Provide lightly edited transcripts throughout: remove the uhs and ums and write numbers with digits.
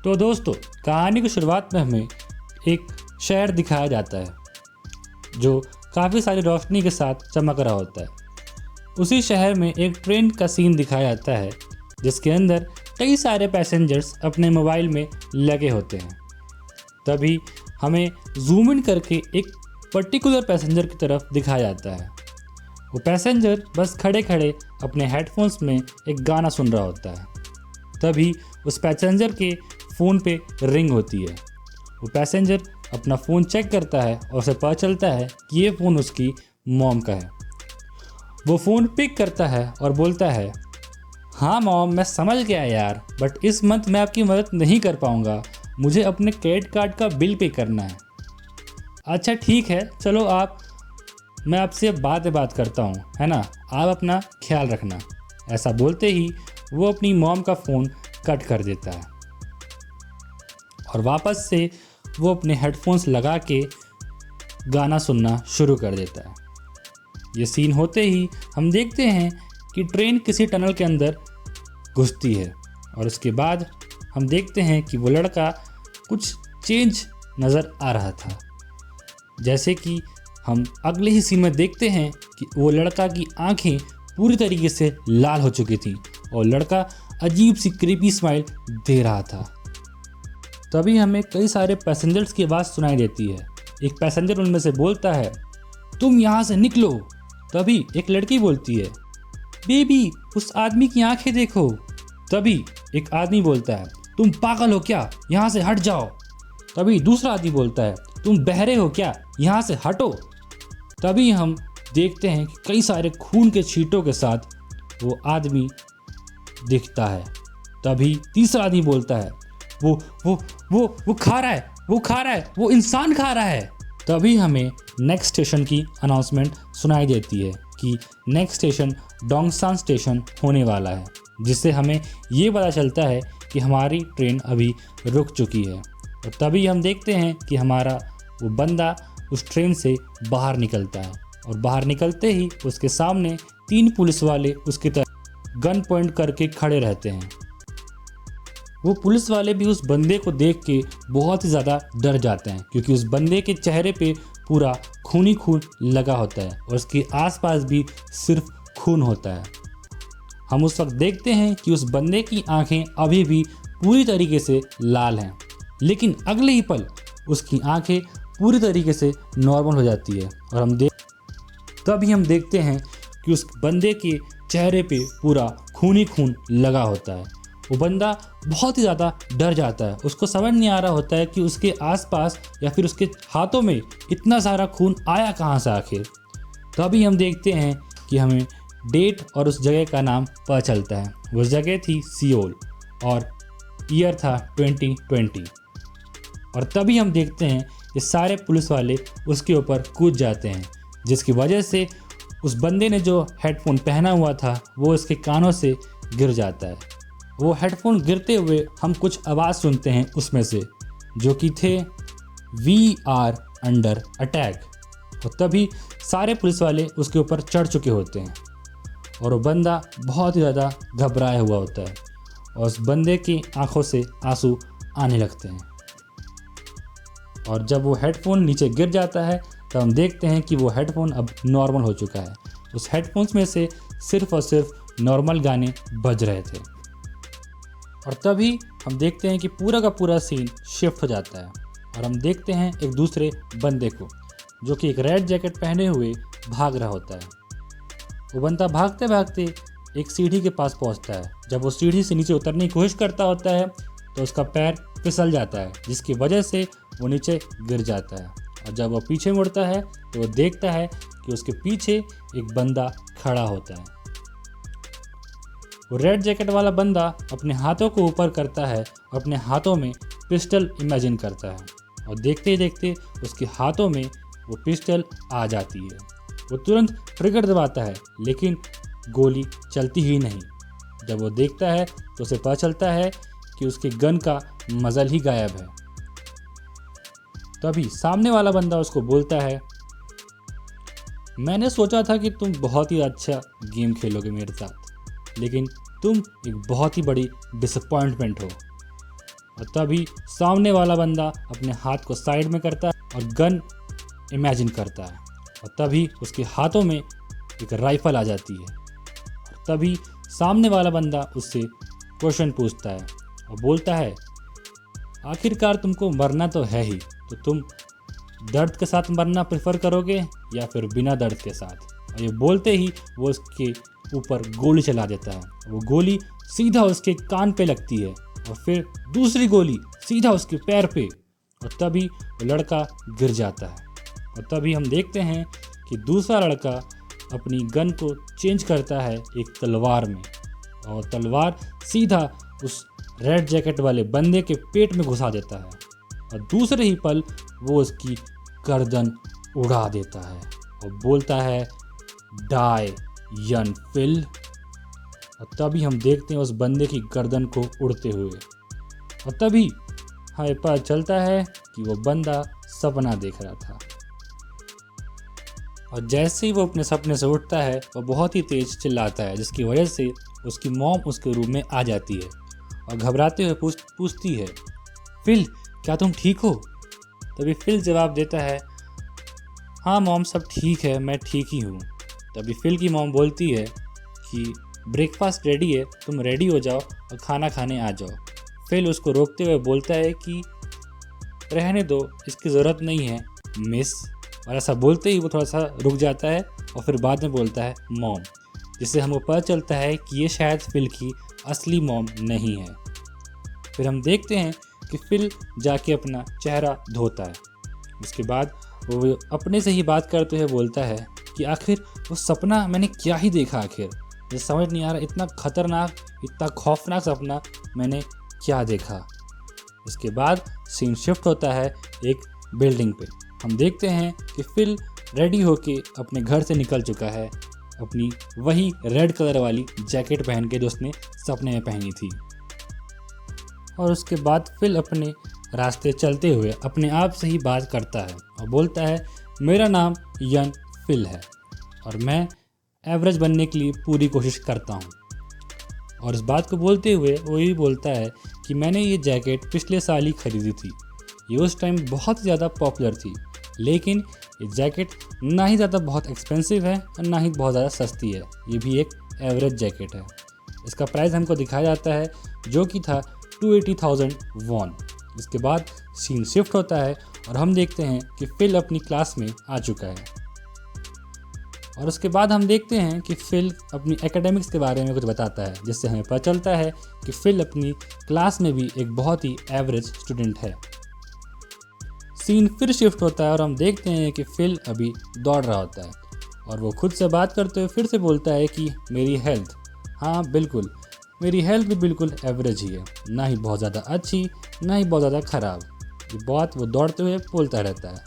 तो दोस्तों, कहानी की शुरुआत में हमें एक शहर दिखाया जाता है जो काफ़ी सारी रोशनी के साथ चमक रहा होता है। उसी शहर में एक ट्रेन का सीन दिखाया जाता है जिसके अंदर कई सारे पैसेंजर्स अपने मोबाइल में लगे होते हैं। तभी हमें जूम इन करके एक पर्टिकुलर पैसेंजर की तरफ दिखाया जाता है। वो पैसेंजर बस खड़े खड़े अपने हेडफोन्स में एक गाना सुन रहा होता है। तभी उस पैसेंजर के फ़ोन पे रिंग होती है। वो पैसेंजर अपना फ़ोन चेक करता है और उसे पता चलता है कि ये फ़ोन उसकी मॉम का है। वो फ़ोन पिक करता है और बोलता है, हाँ मॉम, मैं समझ गया यार, बट इस मंथ मैं आपकी मदद नहीं कर पाऊँगा, मुझे अपने क्रेडिट कार्ड का बिल पे करना है। अच्छा ठीक है, चलो मैं आपसे बाद में बात करता हूँ, है ना, आप अपना ख्याल रखना। ऐसा बोलते ही वो अपनी मॉम का फ़ोन कट कर देता है और वापस से वो अपने हेडफोन्स लगा के गाना सुनना शुरू कर देता है। ये सीन होते ही हम देखते हैं कि ट्रेन किसी टनल के अंदर घुसती है और उसके बाद हम देखते हैं कि वो लड़का कुछ चेंज नज़र आ रहा था। जैसे कि हम अगले ही सीन में देखते हैं कि वो लड़का की आंखें पूरी तरीके से लाल हो चुकी थी और लड़का अजीब सी क्रीपी स्माइल दे रहा था। तभी हमें कई सारे पैसेंजर्स की आवाज़ सुनाई देती है। एक पैसेंजर उनमें से बोलता है, तुम यहाँ से निकलो। तभी एक लड़की बोलती है, बेबी उस आदमी की आंखें देखो। तभी एक आदमी बोलता है, तुम पागल हो क्या, यहाँ से हट जाओ। तभी दूसरा आदमी बोलता है, तुम बहरे हो क्या, यहाँ से हटो। तभी हम देखते हैं कि कई सारे खून के छींटों के साथ वो आदमी दिखता है। तभी तीसरा आदमी बोलता है, वो खा रहा है, वो इंसान खा रहा है। तभी हमें नेक्स्ट स्टेशन की अनाउंसमेंट सुनाई देती है कि नेक्स्ट स्टेशन डोंगसान स्टेशन होने वाला है, जिससे हमें ये पता चलता है कि हमारी ट्रेन अभी रुक चुकी है। और तभी हम देखते हैं कि हमारा वो बंदा उस ट्रेन से बाहर निकलता है और बाहर निकलते ही उसके सामने 3 पुलिस वाले उसकी तरफ गन पॉइंट करके खड़े रहते हैं। वो पुलिस वाले भी उस बंदे को देख के बहुत ही ज़्यादा डर जाते हैं, क्योंकि उस बंदे के चेहरे पे पूरा खून ही खून लगा होता है और उसके आसपास भी सिर्फ खून होता है। हम उस वक्त देखते हैं कि उस बंदे की आंखें अभी भी पूरी तरीके से लाल हैं, लेकिन अगले ही पल उसकी आंखें पूरी तरीके से नॉर्मल हो जाती है और तभी हम देखते हैं कि उस बंदे के चेहरे पे पूरा खून ही खून लगा होता है। वो बंदा बहुत ही ज़्यादा डर जाता है। उसको समझ नहीं आ रहा होता है कि उसके आसपास या फिर उसके हाथों में इतना सारा खून आया कहाँ से आखिर। तभी हम देखते हैं कि हमें डेट और उस जगह का नाम पता चलता है। उस जगह थी सियोल और ईयर था 2020। और तभी हम देखते हैं ये सारे पुलिस वाले उसके ऊपर कूद जाते हैं, जिसकी वजह से उस बंदे ने जो हेडफोन पहना हुआ था वो उसके कानों से गिर जाता है। वो हेडफोन गिरते हुए हम कुछ आवाज़ सुनते हैं उसमें से, जो कि थे, वी आर अंडर अटैक। और तभी सारे पुलिस वाले उसके ऊपर चढ़ चुके होते हैं और वो बंदा बहुत ही ज़्यादा घबराया हुआ होता है और उस बंदे की आंखों से आंसू आने लगते हैं। और जब वो हेडफोन नीचे गिर जाता है तो हम देखते हैं कि वो हेडफोन अब नॉर्मल हो चुका है। उस हेडफोन्स में से सिर्फ और सिर्फ नॉर्मल गाने बज रहे थे। और तभी हम देखते हैं कि पूरा का पूरा सीन शिफ्ट हो जाता है और हम देखते हैं एक दूसरे बंदे को, जो कि एक रेड जैकेट पहने हुए भाग रहा होता है। वो बंदा भागते भागते एक सीढ़ी के पास पहुंचता है। जब वो सीढ़ी से नीचे उतरने की कोशिश करता होता है तो उसका पैर फिसल जाता है, जिसकी वजह से वो नीचे गिर जाता है। और जब वो पीछे मुड़ता है तो वो देखता है कि उसके पीछे एक बंदा खड़ा होता है। वो रेड जैकेट वाला बंदा अपने हाथों को ऊपर करता है और अपने हाथों में पिस्टल इमेजिन करता है और देखते ही देखते उसके हाथों में वो पिस्टल आ जाती है। वो तुरंत ट्रिगर दबाता है, लेकिन गोली चलती ही नहीं। जब वो देखता है तो उसे पता चलता है कि उसके गन का मजल ही गायब है। तभी सामने वाला बंदा उसको बोलता है, मैंने सोचा था कि तुम बहुत ही अच्छा गेम खेलोगे मेरे साथ, लेकिन तुम एक बहुत ही बड़ी डिसअपॉइंटमेंट हो। और तभी सामने वाला बंदा अपने हाथ को साइड में करता है और गन इमेजिन करता है और तभी उसके हाथों में एक राइफल आ जाती है। और तभी सामने वाला बंदा उससे क्वेश्चन पूछता है और बोलता है, आखिरकार तुमको मरना तो है ही, तो तुम दर्द के साथ मरना प्रेफर करोगे या फिर बिना दर्द के साथ। और ये बोलते ही वो उसके ऊपर गोली चला देता है। वो गोली सीधा उसके कान पे लगती है और फिर दूसरी गोली सीधा उसके पैर पे, और तभी वो लड़का गिर जाता है। और तभी हम देखते हैं कि दूसरा लड़का अपनी गन को चेंज करता है एक तलवार में, और तलवार सीधा उस रेड जैकेट वाले बंदे के पेट में घुसा देता है और दूसरे ही पल वो उसकी गर्दन उड़ा देता है और बोलता है, डाई यंग फिल। और तभी हम देखते हैं उस बंदे की गर्दन को उड़ते हुए, और तभी हमें पता चलता है कि वो बंदा सपना देख रहा था। और जैसे ही वो अपने सपने से उठता है वो बहुत ही तेज चिल्लाता है, जिसकी वजह से उसकी मॉम उसके रूम में आ जाती है और घबराते हुए पूछती है, फिल क्या तुम ठीक हो? तभी फिल जवाब देता है, हाँ मॉम सब ठीक है, मैं ठीक ही हूँ। तभी फिल की मॉम बोलती है कि ब्रेकफास्ट रेडी है, तुम रेडी हो जाओ और खाना खाने आ जाओ। फिल उसको रोकते हुए बोलता है कि रहने दो, इसकी ज़रूरत नहीं है मिस। और ऐसा बोलते ही वो थोड़ा सा रुक जाता है और फिर बाद में बोलता है मॉम, जिससे हमको पता चलता है कि ये शायद फिल की असली मॉम नहीं है। फिर हम देखते हैं कि फिल जाके अपना चेहरा धोता है। उसके बाद वो अपने से ही बात करते हुए बोलता है कि आखिर वो सपना मैंने क्या ही देखा, आखिर मुझे समझ नहीं आ रहा, इतना खतरनाक इतना खौफनाक सपना मैंने क्या देखा। उसके बाद सीन शिफ्ट होता है एक बिल्डिंग पे। हम देखते हैं कि फिल रेडी होके अपने घर से निकल चुका है, अपनी वही रेड कलर वाली जैकेट पहन के जो उसने सपने में पहनी थी। और उसके बाद फिल अपने रास्ते चलते हुए अपने आप से ही बात करता है और बोलता है, मेरा नाम यंग फिल है और मैं एवरेज बनने के लिए पूरी कोशिश करता हूँ। और इस बात को बोलते हुए वो ये बोलता है कि मैंने ये जैकेट पिछले साल ही खरीदी थी। ये उस टाइम बहुत ज़्यादा पॉपुलर थी, लेकिन ये जैकेट ना ही ज़्यादा बहुत एक्सपेंसिव है और ना ही बहुत ज़्यादा सस्ती है। ये भी एक एवरेज जैकेट है। इसका प्राइस हमको दिखाया जाता है जो कि था 280,000 वॉन। इसके बाद सीन शिफ्ट होता है और हम देखते हैं कि फिल अपनी क्लास में आ चुका है। और उसके बाद हम देखते हैं कि फिल अपनी एकेडमिक्स के बारे में कुछ बताता है, जिससे हमें पता चलता है कि फिल अपनी क्लास में भी एक बहुत ही एवरेज स्टूडेंट है। सीन फिर शिफ्ट होता है और हम देखते हैं कि फिल अभी दौड़ रहा होता है और वो खुद से बात करते हुए फिर से बोलता है कि मेरी हेल्थ, हाँ बिल्कुल मेरी हेल्थ भी बिल्कुल एवरेज ही है, ना ही बहुत ज़्यादा अच्छी ना ही बहुत ज़्यादा ख़राब। ये बात वो दौड़ते हुए बोलता रहता है।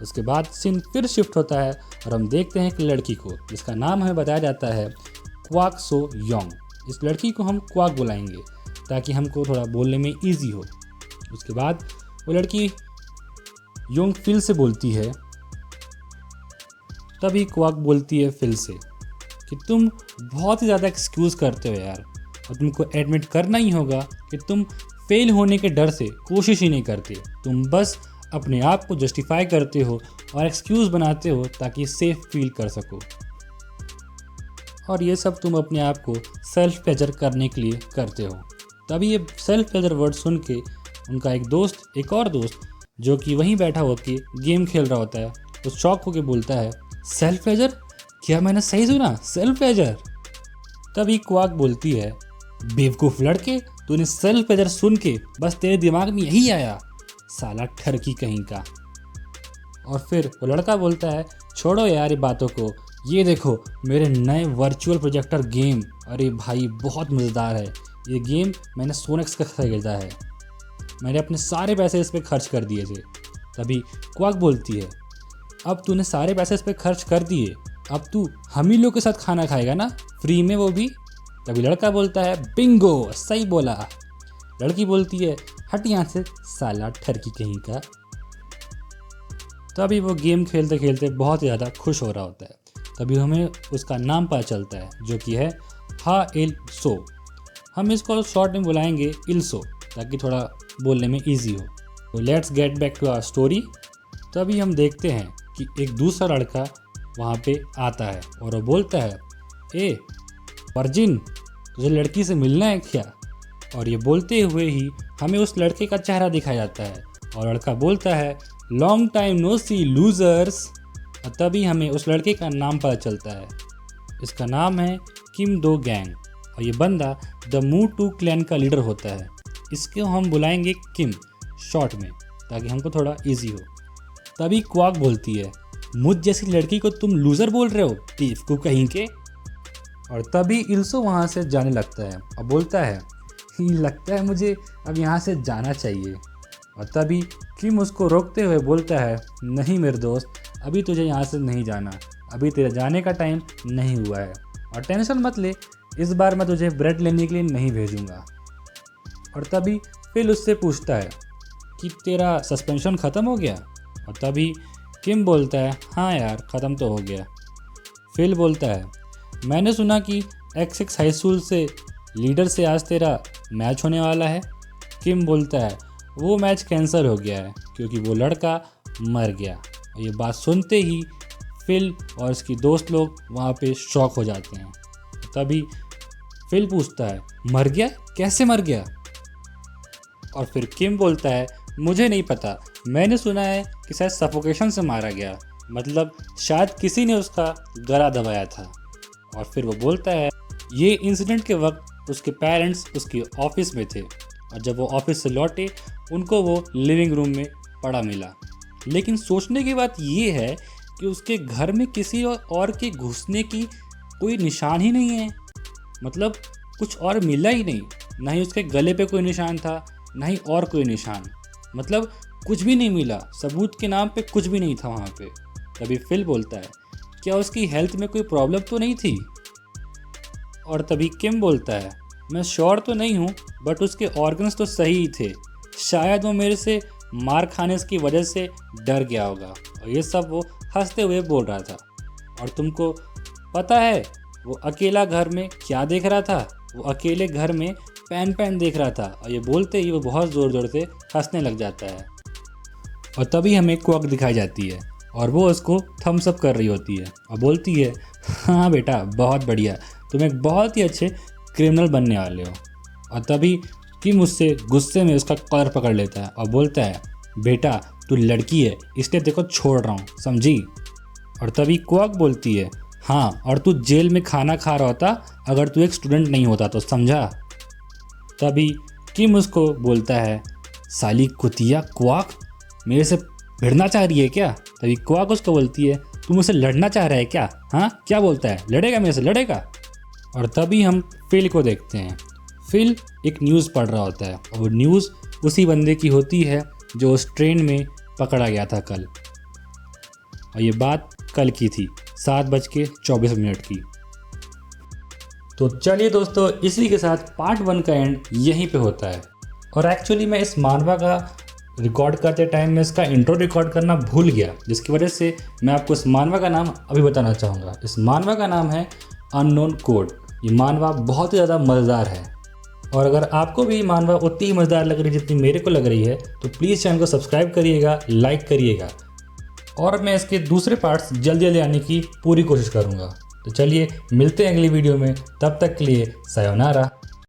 उसके बाद सीन फिर शिफ्ट होता है और हम देखते हैं एक लड़की को, जिसका नाम हमें बताया जाता है क्वाक सो योंग। इस लड़की को हम क्वाक बुलाएंगे ताकि हमको थोड़ा बोलने में ईजी हो। उसके बाद वो लड़की योंग फिल से बोलती है, तभी क्वाक बोलती है फिल से कि तुम बहुत ही ज़्यादा एक्सक्यूज़ करते हो यार, और तुमको एडमिट करना ही होगा कि तुम फेल होने के डर से कोशिश ही नहीं करते, तुम बस अपने आप को जस्टिफाई करते हो और एक्सक्यूज़ बनाते हो ताकि सेफ फील कर सको। और ये सब तुम अपने आप को सेल्फ प्लेजर करने के लिए करते हो। तभी ये सेल्फ प्लेजर वर्ड सुन के उनका एक और दोस्त जो कि वहीं बैठा होकर गेम खेल रहा होता है, तो शॉक होकर बोलता है, सेल्फ प्लेजर? क्या मैंने सही सुना, सेल्फ प्लेजर? तभी क्वाक बोलती है, बेवकूफ़ लड़के, तूने सेल्फ प्लेजर सुन के बस तेरे दिमाग में यही आया, साला ठरकी कहीं का। और फिर वो लड़का बोलता है, छोड़ो यार ये बातों को, ये देखो मेरे नए वर्चुअल प्रोजेक्टर गेम, अरे भाई बहुत मज़ेदार है ये गेम, मैंने सोनेक्स का खरीदा है, मैंने अपने सारे पैसे इस पर खर्च कर दिए थे। तभी क्वाक बोलती है, अब तूने सारे पैसे इस पर खर्च कर दिए, अब तू हम ही लोग के साथ खाना खाएगा ना, फ्री में वो भी। तभी लड़का बोलता है, बिंगो, सही बोला। लड़की बोलती है, हट यहाँ से साला ठरकी कहीं का। तभी वो गेम खेलते खेलते बहुत ज़्यादा खुश हो रहा होता है। तभी हमें उसका नाम पता चलता है जो कि है हा इल सो। हम इसको शॉर्ट में बुलाएंगे इल्सो ताकि थोड़ा बोलने में ईजी हो। तो let's get back to our story. तभी हम देखते हैं कि एक दूसरा लड़का वहाँ पे आता है और वो बोलता है, ए वर्जिन, तुझे लड़की से मिलना है क्या? और ये बोलते हुए ही हमें उस लड़के का चेहरा दिखाया जाता है और लड़का बोलता है, लॉन्ग टाइम नो सी लूजर्स। और तभी हमें उस लड़के का नाम पता चलता है। इसका नाम है किम दो गैंग और ये बंदा द मू2 क्लैन का लीडर होता है। इसको हम बुलाएंगे किम शॉर्ट में, ताकि हमको थोड़ा इजी हो। तभी क्वाक बोलती है, मुझ जैसी लड़की को तुम लूज़र बोल रहे हो, बेवकूफ कहीं के। और तभी इल्सो वहाँ से जाने लगता है और बोलता है, लगता है मुझे अब यहाँ से जाना चाहिए। और तभी किम उसको रोकते हुए बोलता है, नहीं मेरे दोस्त, अभी तुझे यहाँ से नहीं जाना, अभी तेरे जाने का टाइम नहीं हुआ है और टेंशन मत ले, इस बार मैं तुझे ब्रेड लेने के लिए नहीं भेजूँगा। और तभी फिल उससे पूछता है कि तेरा सस्पेंशन ख़त्म हो गया? और तभी किम बोलता है, हाँ यार ख़त्म तो हो गया। फिल बोलता है, मैंने सुना कि XX हाई स्कूल से लीडर से आज तेरा मैच होने वाला है। किम बोलता है, वो मैच कैंसिल हो गया है क्योंकि वो लड़का मर गया। और ये बात सुनते ही फिल और उसकी दोस्त लोग वहाँ पे शॉक हो जाते हैं। तभी फिल पूछता है, मर गया? कैसे मर गया? और फिर किम बोलता है, मुझे नहीं पता, मैंने सुना है कि शायद सफोकेशन से मारा गया, मतलब शायद किसी ने उसका गला दबाया था। और फिर वो बोलता है, ये इंसिडेंट के वक्त उसके पेरेंट्स उसके ऑफिस में थे और जब वो ऑफिस से लौटे उनको वो लिविंग रूम में पड़ा मिला। लेकिन सोचने की बात ये है कि उसके घर में किसी और के घुसने की कोई निशान ही नहीं है, मतलब कुछ और मिला ही नहीं, ना ही उसके गले पे कोई निशान था, ना ही और कोई निशान, मतलब कुछ भी नहीं मिला, सबूत के नाम पे कुछ भी नहीं था वहाँ पे। तभी फिल बोलता है, क्या उसकी हेल्थ में कोई प्रॉब्लम तो नहीं थी? और तभी किम बोलता है, मैं श्योर तो नहीं हूँ, बट उसके ऑर्गन्स तो सही ही थे, शायद वो मेरे से मार खाने की वजह से डर गया होगा। और ये सब वो हंसते हुए बोल रहा था। और तुमको पता है वो अकेला घर में क्या देख रहा था? वो अकेले घर में पैन देख रहा था। और ये बोलते ही वो बहुत ज़ोर ज़ोर से हंसने लग जाता है। और तभी हमें क्वाक दिखाई जाती है और वो उसको थम्स अप कर रही होती है और बोलती है, हाँ बेटा बहुत बढ़िया, तुम एक बहुत ही अच्छे क्रिमिनल बनने वाले हो। और तभी किम उससे गुस्से में उसका कॉलर पकड़ लेता है और बोलता है, बेटा तू लड़की है इसलिए देखो छोड़ रहा हूँ, समझी? और तभी क्वाक बोलती है, हाँ और तू जेल में खाना खा रहा होता अगर तू एक स्टूडेंट नहीं होता तो, समझा? तभी किम उसको बोलता है, साली कुतिया क्वाक, मेरे से भिड़ना चाह रही है क्या? तभी क्वाक उसको बोलती है, तू मुझसे लड़ना चाह रहा है क्या? हाँ क्या बोलता है, लड़ेगा मेरे से, लड़ेगा? और तभी हम फिल को देखते हैं। फिल एक न्यूज़ पढ़ रहा होता है और वो न्यूज़ उसी बंदे की होती है जो उस ट्रेन में पकड़ा गया था कल। और ये बात कल की थी 7:24 की। तो चलिए दोस्तों, इसी के साथ पार्ट 1 का एंड यहीं पे होता है। और एक्चुअली मैं इस मानवा का रिकॉर्ड करते टाइम में इसका इंट्रो रिकॉर्ड करना भूल गया, जिसकी वजह से मैं आपको इस मानवा का नाम अभी बताना चाहूँगा। इस मानवा का नाम है अननोन कोड। ये मानवा बहुत ही ज़्यादा मज़ेदार है और अगर आपको भी मानवा उतनी ही मज़ेदार लग रही है जितनी मेरे को लग रही है तो प्लीज़ चैनल को सब्सक्राइब करिएगा, लाइक करिएगा और मैं इसके दूसरे पार्ट्स जल्दी जल्दी आने की पूरी कोशिश करूँगा। तो चलिए मिलते हैं अगली वीडियो में, तब तक के लिए सायोनारा।